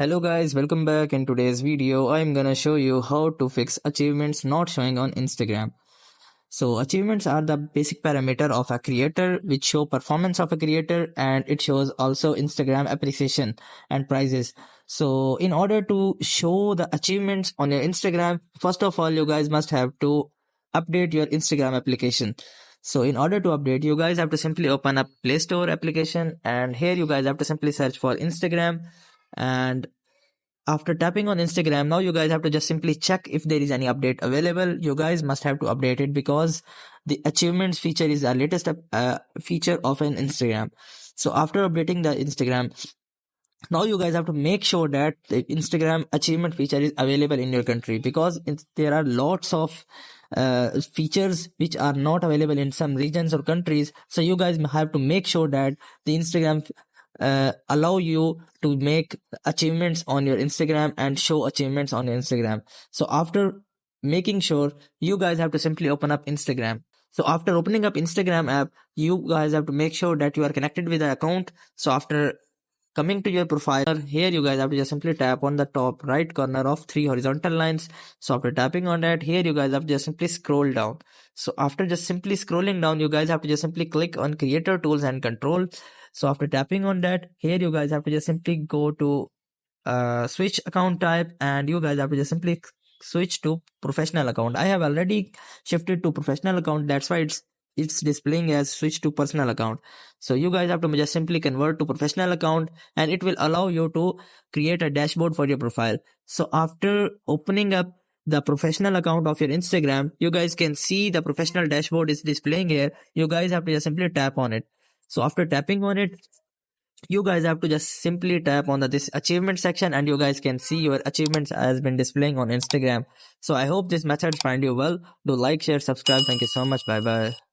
Hello guys, welcome back. In today's video, I'm gonna show you how to fix achievements not showing on Instagram. So achievements are the basic parameter of a creator which show performance of a creator, and it shows also Instagram appreciation and prizes. So in order to show the achievements on your Instagram, first of all you guys must have to update your Instagram application. So in order to update, you guys have to simply open up Play Store application, and here you guys have to simply search for Instagram. And after tapping on Instagram, now you guys have to just simply check if there is any update available. You guys must have to update it because the achievements feature is the latest feature of an Instagram. So after updating the Instagram, now you guys have to make sure that the Instagram achievement feature is available in your country, because there are lots of features which are not available in some regions or countries. So you guys have to make sure that the Instagram allow you to make achievements on your Instagram and show achievements on your Instagram. So after making sure, you guys have to simply open up Instagram. So after opening up Instagram app, you guys have to make sure that you are connected with the account. So after coming to your profile, here you guys have to just simply tap on the top right corner of three horizontal lines. So after tapping on that, here you guys have to just simply scroll down. So after just simply scrolling down, you guys have to just simply click on creator tools and control. So after tapping on that, here you guys have to just simply go to switch account type, and you guys have to just simply switch to professional account. I have already shifted to professional account, that's why it's displaying as switch to personal account. So you guys have to just simply convert to professional account, and it will allow you to create a dashboard for your profile. So after opening up the professional account of your Instagram, you guys can see the professional dashboard is displaying here. You guys have to just simply tap on it. So after tapping on it, you guys have to just simply tap on this achievement section, and you guys can see your achievements has been displaying on Instagram. So I hope this method find you well. Do like, share, subscribe. Thank you so much. Bye bye.